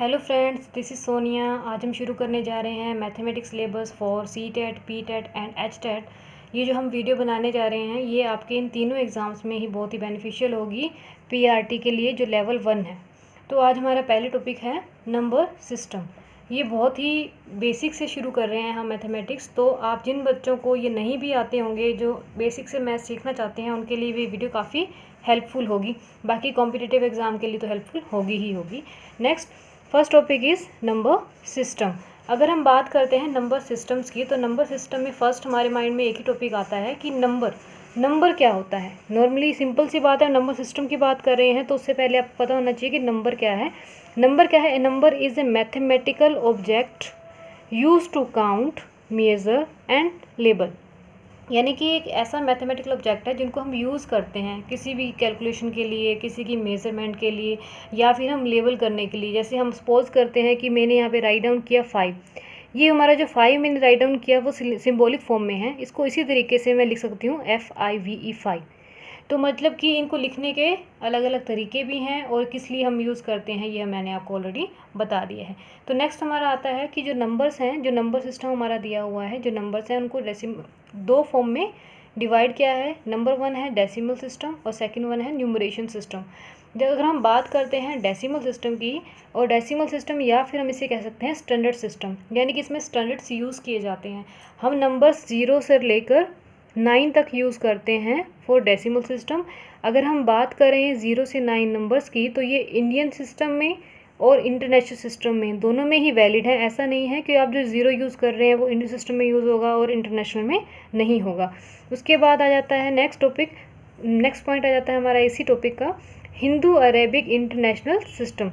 Hello friends, this is Sonia. आज हम शुरू करने जा रहे हैं mathematics syllabus for C TET, P TET and H TET. ये जो हम वीडियो बनाने जा रहे हैं ये आपके इन तीनों एग्ज़ाम्स में ही बहुत ही बेनिफिशियल होगी। पीआरटी के लिए जो लेवल 1 है। तो आज हमारा पहले टॉपिक है नंबर सिस्टम। ये बहुत ही बेसिक से शुरू कर रहे हैं हम मैथमेटिक्स। तो आप जिन बच्चों को ये नहीं भी आते होंगे, जो बेसिक से मैथ सीखना चाहते हैं, उनके लिए भी वीडियो काफ़ी हेल्पफुल होगी। बाकी कॉम्पिटिटिव एग्ज़ाम के लिए तो हेल्पफुल होगी ही होगी। Next first topic is number system. अगर हम बात करते हैं नंबर सिस्टम्स की, तो नंबर सिस्टम में फ़र्स्ट हमारे माइंड में एक ही टॉपिक आता है कि नंबर क्या होता है। नॉर्मली सिंपल सी बात है, नंबर सिस्टम की बात कर रहे हैं तो उससे पहले आपको पता होना चाहिए कि नंबर क्या है। नंबर क्या है? A number is a mathematical object use to count, measure and label. यानी कि एक ऐसा मैथमेटिकल ऑब्जेक्ट है जिनको हम यूज़ करते हैं किसी भी कैलकुलेशन के लिए, किसी की मेज़रमेंट के लिए, या फिर हम लेबल करने के लिए। जैसे हम सपोज़ करते हैं कि मैंने यहाँ पे राइट डाउन किया 5। ये हमारा जो 5 मैंने राइट डाउन किया वो सिंबॉलिक फॉर्म में है। इसको इसी तरीके से मैं लिख सकती हूँ FIVE 5। तो मतलब कि इनको लिखने के अलग अलग तरीके भी हैं और किस लिए हम यूज़ करते हैं ये मैंने आपको ऑलरेडी बता दिया है। तो नेक्स्ट हमारा आता है कि जो नंबर्स हैं, जो नंबर सिस्टम हमारा दिया हुआ है, जो नंबर्स हैं उनको दो फॉर्म में डिवाइड किया है। नंबर 1 है डेसिमल सिस्टम और सेकंड वन है न्यूमरेशन सिस्टम। जब अगर हम बात करते हैं डेसिमल सिस्टम की, और डेसिमल सिस्टम या फिर हम इसे कह सकते हैं स्टैंडर्ड सिस्टम, यानी कि इसमें स्टैंडर्ड्स यूज़ किए जाते हैं। हम नंबर्स 0 से लेकर 9 तक यूज़ करते हैं फॉर डेसिमल सिस्टम। अगर हम बात करें 0 से 9 नंबर्स की, तो ये इंडियन सिस्टम में और इंटरनेशनल सिस्टम में दोनों में ही वैलिड है। ऐसा नहीं है कि आप जो 0 यूज़ कर रहे हैं वो इंडियन सिस्टम में यूज़ होगा और इंटरनेशनल में नहीं होगा। उसके बाद आ जाता है नेक्स्ट पॉइंट आ जाता है हमारा इसी टॉपिक का, हिंदू अरेबिक इंटरनेशनल सिस्टम।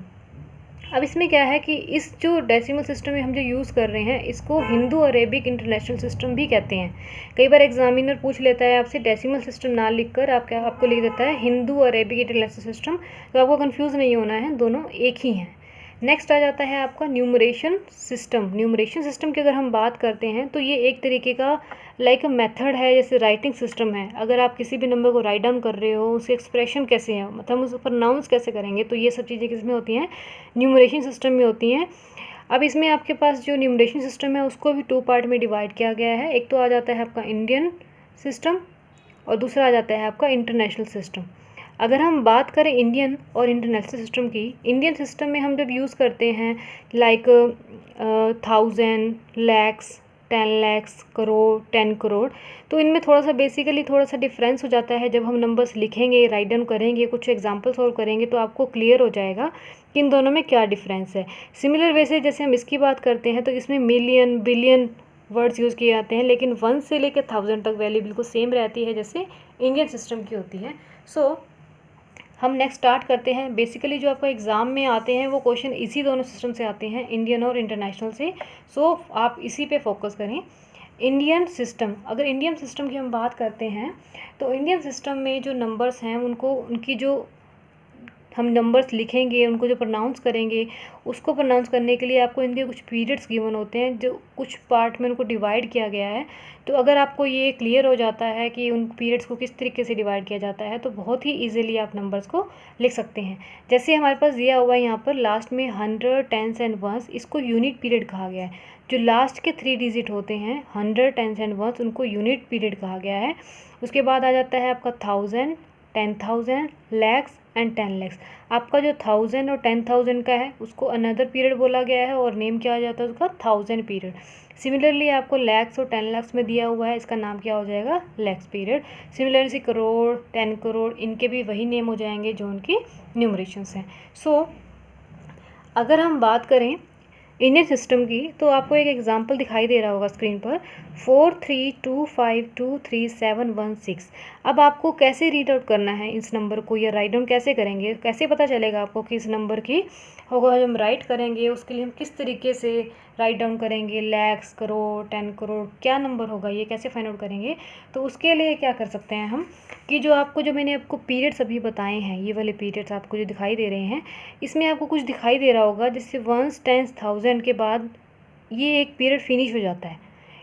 अब इसमें क्या है कि इस जो डेसिमल सिस्टम में हम जो यूज़ कर रहे हैं इसको हिंदू अरेबिक इंटरनेशनल सिस्टम भी कहते हैं। कई बार एग्जामिनर पूछ लेता है आपसे डेसिमल सिस्टम ना लिखकर आपको लिख देता है हिंदू अरेबिक इंटरनेशनल सिस्टम। तो आपको कंफ्यूज नहीं होना है, दोनों एक ही हैं। नेक्स्ट आ जाता है आपका न्यूमरेशन सिस्टम। न्यूमरेशन सिस्टम की अगर हम बात करते हैं तो ये एक तरीके का लाइक अ मेथड है, जैसे राइटिंग सिस्टम है। अगर आप किसी भी नंबर को राइट डाउन कर रहे हो, उसके एक्सप्रेशन कैसे है, मतलब उस प्रोनाउंस कैसे करेंगे, तो ये सब चीज़ें किस में होती हैं? न्यूमरेशन सिस्टम में होती हैं। अब इसमें आपके पास जो न्यूमरेशन सिस्टम है उसको भी 2 पार्ट में डिवाइड किया गया है। एक तो आ जाता है आपका इंडियन सिस्टम और दूसरा आ जाता है आपका इंटरनेशनल सिस्टम। अगर हम बात करें इंडियन और इंटरनेशनल सिस्टम की, इंडियन सिस्टम में हम जब यूज़ करते हैं लाइक 1000, लैक्स, 10 लैक्स, करोड़, 10 करोड़, तो इनमें थोड़ा सा डिफरेंस हो जाता है। जब हम नंबर्स लिखेंगे, राइट डाउन करेंगे, कुछ एग्जांपल सॉल्व करेंगे तो आपको क्लियर हो जाएगा कि इन दोनों में क्या डिफरेंस है। सिमिलर वे से जैसे हम इसकी बात करते हैं तो इसमें मिलियन, बिलियन वर्ड्स यूज़ किए जाते हैं, लेकिन 1 से लेकर 1000 तक वैल्यू बिल्कुल सेम रहती है जैसे इंडियन सिस्टम की होती है। सो हम नेक्स्ट स्टार्ट करते हैं। बेसिकली जो आपका एग्ज़ाम में आते हैं वो क्वेश्चन इसी दोनों सिस्टम से आते हैं, इंडियन और इंटरनेशनल से। सो आप इसी पे फोकस करें। इंडियन सिस्टम, अगर इंडियन सिस्टम की हम बात करते हैं तो इंडियन सिस्टम में जो नंबर्स हैं उनकी जो हम नंबर्स लिखेंगे, उनको जो प्रोनाउंस करेंगे, उसको प्रोनाउंस करने के लिए आपको इनके कुछ पीरियड्स गिवन होते हैं, जो कुछ पार्ट में उनको डिवाइड किया गया है। तो अगर आपको ये क्लियर हो जाता है कि उन पीरियड्स को किस तरीके से डिवाइड किया जाता है तो बहुत ही ईजिली आप नंबर्स को लिख सकते हैं। जैसे हमारे पास दिया हुआ है यहाँ पर लास्ट में 100, 10s एंड 1s, इसको यूनिट पीरियड कहा गया है। जो लास्ट के 3 डिजिट होते हैं 100, 10s एंड 1s, उनको यूनिट पीरियड कहा गया है। उसके बाद आ जाता है आपका 1000, 10,000, लैक्स एंड 10 लैक्स। आपका जो 1000 और 10,000 का है उसको अनदर पीरियड बोला गया है और नेम क्या आ जाता है उसका? 1000 पीरियड। सिमिलरली आपको लैक्स और 10 लैक्स में दिया हुआ है, इसका नाम क्या हो जाएगा? लैक्स पीरियड। सिमिलरली करोड़, 10 करोड़, इनके भी वही नेम हो जाएंगे जो उनकी न्यूमरेशंस हैं। सो अगर हम बात करें इंडियन सिस्टम की, तो आपको एक एग्जांपल दिखाई दे रहा होगा स्क्रीन पर, 4325233716। अब आपको कैसे रीड आउट करना है इस नंबर को, या राइट डाउन कैसे करेंगे, कैसे पता चलेगा आपको कि इस नंबर की होगा? जब हम राइट करेंगे उसके लिए हम किस तरीके से राइट डाउन करेंगे, लैक्स, करोड़, 10 करोड़, क्या नंबर होगा ये कैसे फाइंड आउट करेंगे? तो उसके लिए क्या कर सकते हैं हम कि जो मैंने आपको पीरियड्स अभी बताए हैं, ये वाले पीरियड्स आपको जो दिखाई दे रहे हैं, इसमें आपको कुछ दिखाई दे रहा होगा जिससे 1s, 10s, 1000 के बाद ये एक पीरियड फिनिश हो जाता है।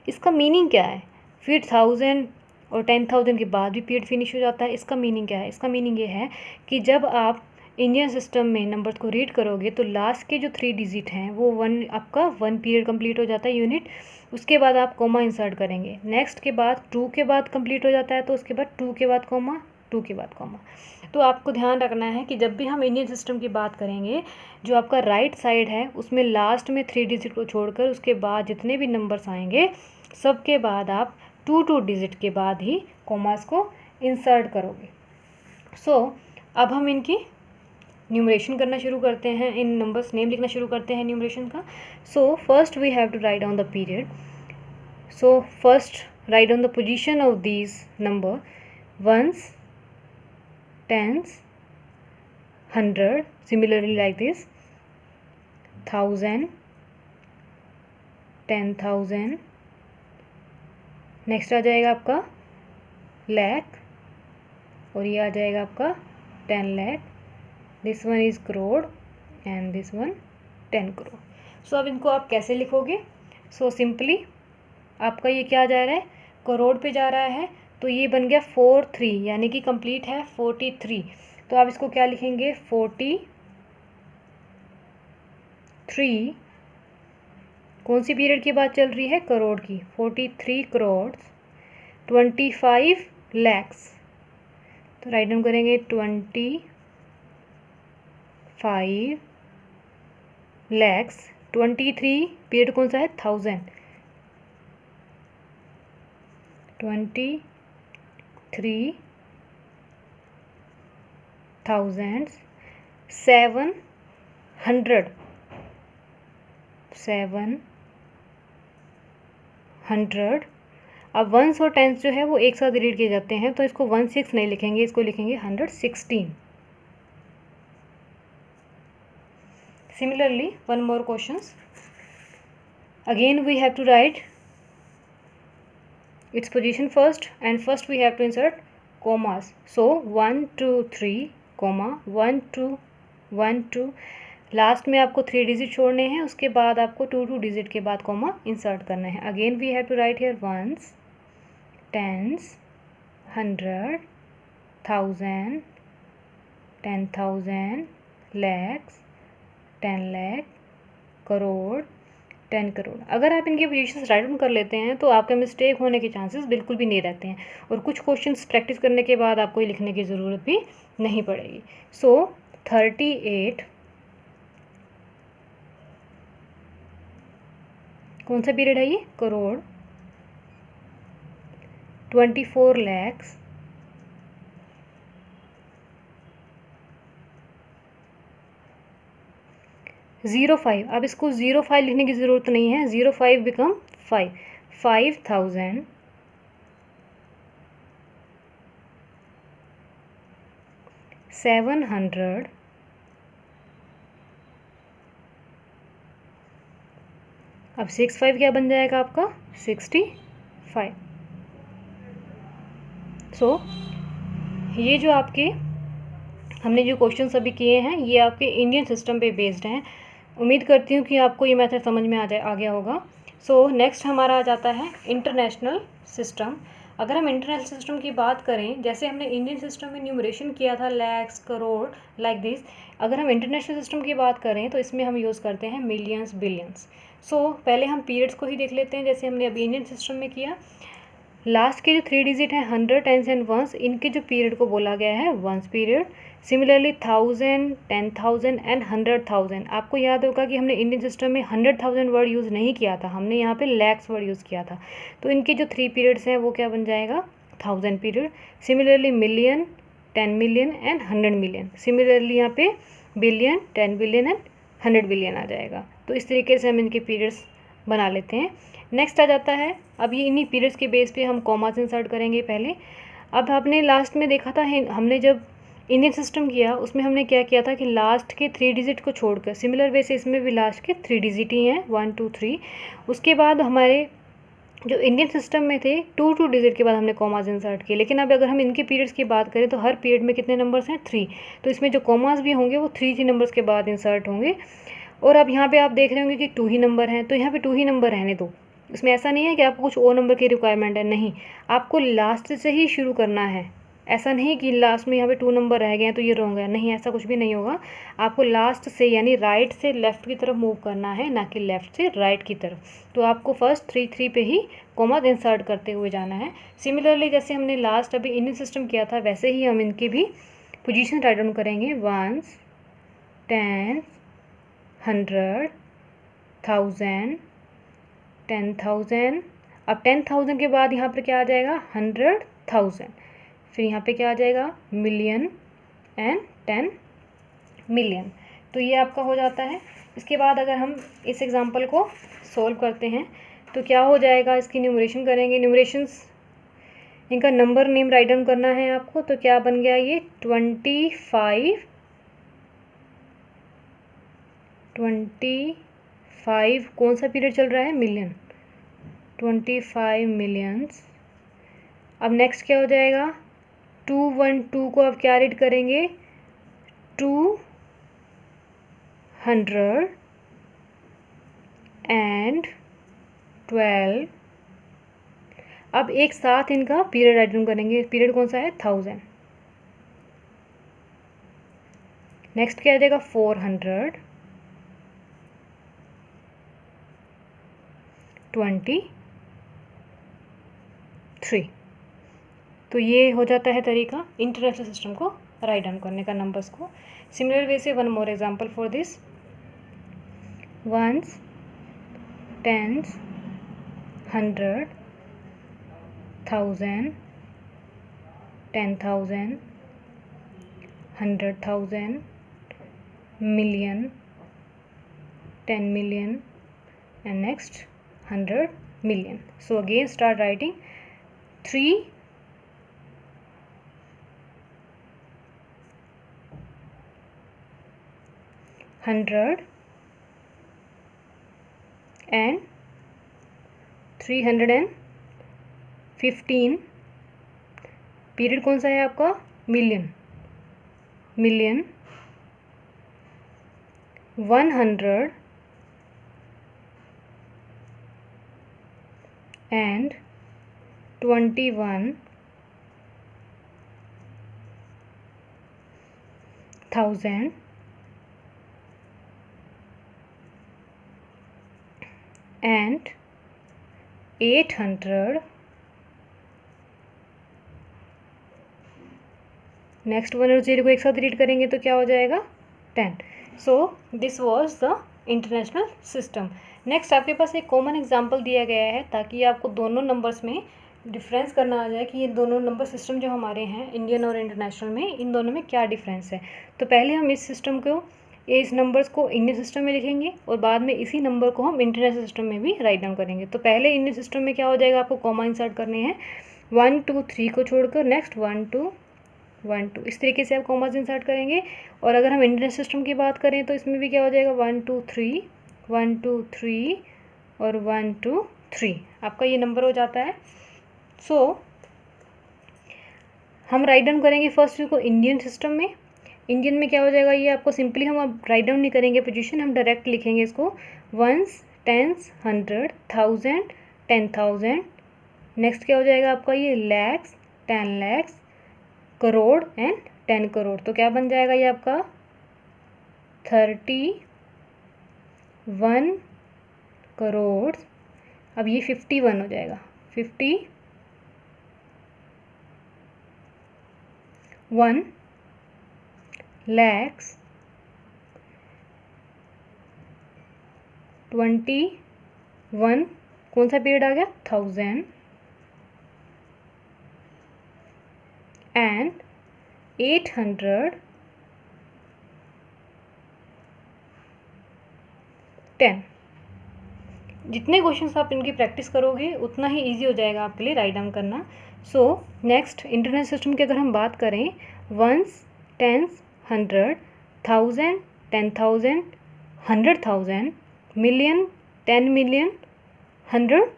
इसका मीनिंग क्या है? फिर 1000 और 10,000 के बाद भी पीरियड फिनिश हो जाता है, इसका मीनिंग क्या है? इसका मीनिंग ये है कि जब आप इंडियन सिस्टम में नंबर्स को रीड करोगे तो लास्ट के जो 3 डिजिट हैं वो आपका 1 पीरियड कंप्लीट हो जाता है यूनिट। उसके बाद आप कॉमा इंसर्ट करेंगे। नेक्स्ट के बाद 2 के बाद कंप्लीट हो जाता है, तो उसके बाद 2 के बाद कॉमा, 2 के बाद कॉमा। तो आपको ध्यान रखना है कि जब भी हम इंडियन सिस्टम की बात करेंगे, जो आपका राइट साइड है उसमें लास्ट में 3 डिजिट को छोड़कर उसके बाद जितने भी नंबर्स आएंगे सबके बाद आप 2 डिजिट के बाद ही कॉमास को इंसर्ट करोगे। अब हम इनकी न्यूमरेशन करना शुरू करते हैं, इन नंबर्स नेम लिखना शुरू करते हैं न्यूमरेशन का। First we have to write down the period. First write down the position of these number, ones, tens, 100, similarly like this, 1000, 10,000। Next आ जाएगा आपका लाख, और ये आ जाएगा आपका 10 lakh. This one is crore and this one 10 crore. अब इनको आप कैसे लिखोगे? सिंपली आपका ये क्या जा रहा है, करोड़ पे जा रहा है, तो ये बन गया 43, यानी कि कंप्लीट है 43। तो आप इसको क्या लिखेंगे, 43। कौन सी पीरियड की बात चल रही है, करोड़ की। 43 करोड़ 25 लैक्स। तो राइट डाउन करेंगे 25 लैक्स। 23 पीरियड कौन सा है, 1000। 23 थाउजेंड। 700 अब वंस और टेंस जो है वो एक साथ रीड किए जाते हैं, तो इसको 16 नहीं लिखेंगे, इसको लिखेंगे 116। Similarly one more questions, again we have to write its position first, and first we have to insert commas. 1 2 3 comma 1 2 1 2। Last में आपको 3 डिजिट छोड़ने हैं, उसके बाद आपको 2 डिजिट के बाद कॉमा इंसर्ट करना है। Again we have to right here once, tens, 100, 1000, 10,000, lakhs, 10 lakh, crore, 10 crore. अगर आप इनके पोजीशंस राइट डाउन कर लेते हैं तो आपके मिस्टेक होने के चांसेस बिल्कुल भी नहीं रहते हैं, और कुछ क्वेश्चंस प्रैक्टिस करने के बाद आपको ये लिखने की ज़रूरत भी नहीं पड़ेगी। 38 कौन सा पीरियड है ये, करोड़। 24 लैक्स, 05। अब इसको 05 लिखने की ज़रूरत नहीं है, 05 बिकम 5, 5000, 700, अब 65 क्या बन जाएगा आपका, 65। ये जो आपके हमने जो क्वेश्चन अभी किए हैं ये आपके इंडियन सिस्टम पे बेस्ड हैं। उम्मीद करती हूँ कि आपको ये मेथड समझ में आ गया होगा। नेक्स्ट हमारा आ जाता है इंटरनेशनल सिस्टम। अगर हम इंटरनेशनल सिस्टम की बात करें, जैसे हमने इंडियन सिस्टम में न्यूमरेशन किया था लैक्स, करोड़, लाइक दिस, अगर हम इंटरनेशनल सिस्टम की बात करें तो इसमें हम यूज़ करते हैं मिलियंस, बिलियंस। पहले हम पीरियड्स को ही देख लेते हैं, जैसे हमने अभी इंडियन सिस्टम में किया। लास्ट के जो 3 डिजिट हैं 100, 10 एंड वंस, इनके जो पीरियड को बोला गया है वंस पीरियड। Similarly 1000, 10,000 and 100,000। आपको याद होगा कि हमने इंडियन सिस्टम में 100,000 वर्ड यूज़ नहीं किया था, हमने यहाँ पे लैक्स वर्ड यूज़ किया था। तो इनके जो 3 पीरियड्स हैं वो क्या बन जाएगा, 1000 period. Similarly million, 10 million and 100 million. Similarly यहाँ पे बिलियन, 10 बिलियन एंड 100 बिलियन आ जाएगा। तो इस तरीके से हम इनके पीरियड्स बना लेते हैं। नेक्स्ट आ जाता है, अब ये इन्हीं पीरियड्स के बेस पे हम कॉमास इंसर्ट करेंगे पहले। अब आपने लास्ट में देखा था, हमने जब इंडियन सिस्टम किया उसमें हमने क्या किया था कि लास्ट के 3 डिजिट को छोड़कर, सिमिलर वे से इसमें भी लास्ट के 3 डिजिट ही हैं, 1 2 3। उसके बाद हमारे जो इंडियन सिस्टम में थे 2 डिजिट के बाद हमने कॉमास इंसर्ट किए। लेकिन अब अगर हम इनके पीरियड्स की बात करें तो हर पीरियड में कितने नंबर्स हैं, 3। तो इसमें जो कॉमास भी होंगे वो 3 नंबर्स के बाद इंसर्ट होंगे। और अब यहाँ पे आप देख रहे होंगे कि 2 ही नंबर हैं, तो यहाँ पे 2 ही नंबर रहने दो। इसमें ऐसा नहीं है कि आपको कुछ और नंबर की रिक्वायरमेंट है, नहीं, आपको लास्ट से ही शुरू करना है। ऐसा नहीं कि लास्ट में यहाँ पे 2 नंबर रह गए हैं तो ये रॉन्ग है, नहीं, ऐसा कुछ भी नहीं होगा। आपको लास्ट से यानी राइट से लेफ़्ट की तरफ मूव करना है, ना कि लेफ़्ट से राइट की तरफ। तो आपको फर्स्ट 3 3 पे ही कॉमा इंसर्ट करते हुए जाना है। सिमिलरली जैसे हमने लास्ट अभी इंडियन सिस्टम किया था, वैसे ही हम इनकी भी पोजीशन राइट डाउन करेंगे। 1s, 10s, 100, 1000, 10,000। अब 10,000 के बाद यहाँ पर क्या आ जाएगा? 100,000। फिर यहाँ पे क्या आ जाएगा? Million and 10 million. तो ये आपका हो जाता है। इसके बाद अगर हम इस एग्जांपल को सॉल्व करते हैं तो क्या हो जाएगा? इसकी न्यूमरेशन करेंगे। न्यूमरेशंस इनका नंबर नेम राइट डाउन करना है आपको। तो क्या बन गया ये? 25 कौन सा पीरियड चल रहा है? मिलियन। 25 मिलियंस। अब नेक्स्ट क्या हो जाएगा? 212 को अब क्या रीड करेंगे? 200 एंड 12। अब एक साथ इनका पीरियड राइट डाउन करेंगे। पीरियड कौन सा है? 1000। नेक्स्ट क्या आ जाएगा? 423। तो ये हो जाता है तरीका इंटरनेशनल सिस्टम को राइट डाउन करने का, नंबर्स को। सिमिलर वे से one more example for this. 1s, 10s, 100, 1000, 10,000, 100,000, million, 10 million, and next 100 million. So again start writing 3 100 and 315। Period कौन सा है आपका? मिलियन। 100 and 21,000 and 800। नेक्स्ट 1 और 0 को एक साथ रीड करेंगे तो क्या हो जाएगा? 10। So this was the international system. Next आपके पास एक कॉमन एग्जाम्पल दिया गया है ताकि आपको दोनों नंबर्स में डिफरेंस करना आ जाए कि ये दोनों नंबर सिस्टम जो हमारे हैं इंडियन और इंटरनेशनल में, इन दोनों में क्या डिफरेंस है। तो पहले हम इस सिस्टम को, इस नंबर्स को इंडियन सिस्टम में लिखेंगे और बाद में इसी नंबर को हम इंटरनेशनल सिस्टम में भी राइट डाउन करेंगे। तो पहले इंडियन सिस्टम में क्या हो जाएगा? आपको कॉमा इंसर्ट करने हैं 1 2 3 को छोड़कर। नेक्स्ट 1 2 1 2, इस तरीके से आप कॉमास इंसर्ट करेंगे। और अगर हम इंडियन सिस्टम की बात करें तो इसमें भी क्या हो जाएगा? 1 2 3 1 2 3 और 1 2 3 आपका ये नंबर हो जाता है। सो हम राइट डाउन करेंगे फर्स्ट को इंडियन सिस्टम में। इंडियन में क्या हो जाएगा? ये आपको सिंपली हम अब राइट डाउन नहीं करेंगे पोजीशन, हम डायरेक्ट लिखेंगे इसको 1s, 10s, 100, 1000, 10,000। नेक्स्ट क्या हो जाएगा आपका? ये लैक्स, 10 लैक्स, करोड़ एंड 10 करोड़। तो क्या बन जाएगा ये आपका? 31 करोड़। अब ये 51 हो जाएगा। 51 लैक्स 21 कौन सा पीरियड आ गया? 1000 एंड 810। जितने क्वेश्चंस आप इनकी प्रैक्टिस करोगे उतना ही इजी हो जाएगा आपके लिए राइट डाउन करना। सो नेक्स्ट इंटरनेशनल सिस्टम की अगर हम बात करें, 1s, 10s, 100, 1000, 10,000, 100,000, million, 10 million, 100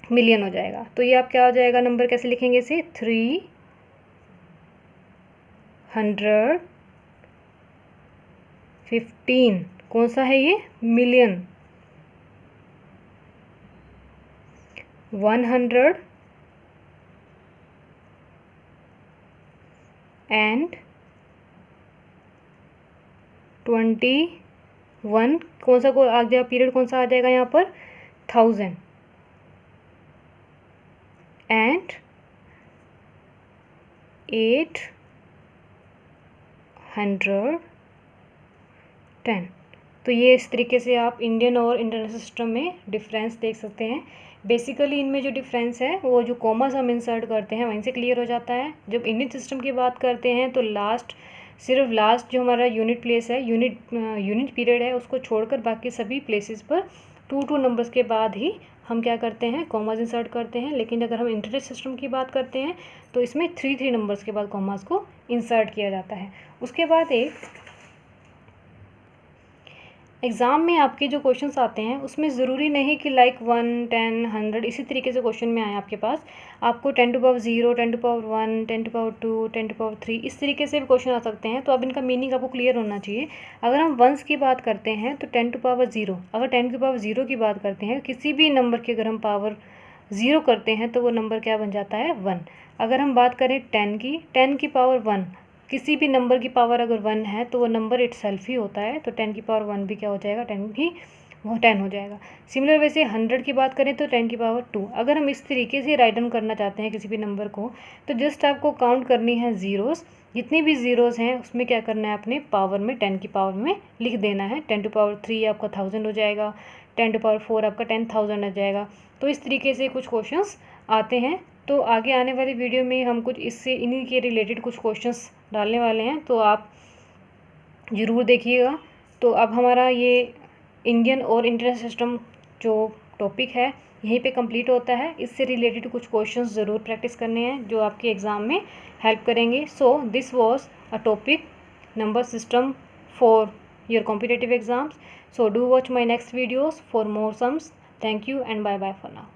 million हो जाएगा। तो ये आप क्या हो जाएगा? नंबर कैसे लिखेंगे इसे? 315 कौन सा है ये? मिलियन। 100 एंड 21, कौन सा आ जाएगा पीरियड, कौन सा आ जाएगा यहाँ पर 1000 एंड 810। तो ये इस तरीके से आप इंडियन और इंटरनेशनल सिस्टम में डिफरेंस देख सकते हैं। बेसिकली इनमें जो डिफरेंस है वो जो कॉमास हम इंसर्ट करते हैं वहीं से क्लियर हो जाता है। जब इंडियन सिस्टम की बात करते हैं तो सिर्फ लास्ट जो हमारा यूनिट प्लेस है, यूनिट पीरियड है, उसको छोड़कर बाकी सभी प्लेसेस पर 2 नंबर्स के बाद ही हम क्या करते हैं, कॉमास इंसर्ट करते हैं। लेकिन अगर हम इंटरनेशनल सिस्टम की बात करते हैं तो इसमें 3 नंबर्स के बाद कॉमास को इंसर्ट किया जाता है। उसके बाद एक एग्ज़ाम में आपके जो क्वेश्चंस आते हैं उसमें ज़रूरी नहीं कि लाइक 1, 10, 100 इसी तरीके से क्वेश्चन में आए आपके पास। आपको 10 to power 0, 10 to power 1, 10 to power 2, 10 to power 3 इस तरीके से भी क्वेश्चन आ सकते हैं। तो अब इनका मीनिंग आपको क्लियर होना चाहिए। अगर हम वंस की बात करते हैं तो 10 टू पावर 0, अगर 10 की पावर 0 की बात करते हैं, किसी भी नंबर की अगर हम पावर 0 करते हैं तो वो नंबर क्या बन जाता है 1। अगर हम बात करें 10 की पावर 1, किसी भी नंबर की पावर अगर 1 है तो वो नंबर इटसेल्फ ही होता है। तो 10 की पावर 1 भी क्या हो जाएगा, 10 भी वो 10 हो जाएगा। सिमिलर वैसे 100 की बात करें तो 10 की पावर 2। अगर हम इस तरीके से राइट डाउन करना चाहते हैं किसी भी नंबर को तो जस्ट आपको काउंट करनी है ज़ीरोज़। जितनी भी ज़ीरोज़ हैं उसमें क्या करना है, अपने पावर में 10 की पावर में लिख देना है। 10 टू पावर 3 आपका 1000 हो जाएगा, 10 टू पावर 4 आपका 10,000 हो जाएगा। तो इस तरीके से कुछ क्वेश्चंस आते हैं। तो आगे आने वाली वीडियो में हम कुछ इन्हीं के रिलेटेड कुछ क्वेश्चंस डालने वाले हैं, तो आप ज़रूर देखिएगा। तो अब हमारा ये इंडियन और इंटरनेशनल सिस्टम जो टॉपिक है यहीं पे कंप्लीट होता है। इससे रिलेटेड कुछ क्वेश्चंस ज़रूर प्रैक्टिस करने हैं जो आपके एग्ज़ाम में हेल्प करेंगे। So this was a topic number system for your competitive exams. So do watch my next videos for more sums. Thank you and bye bye for now.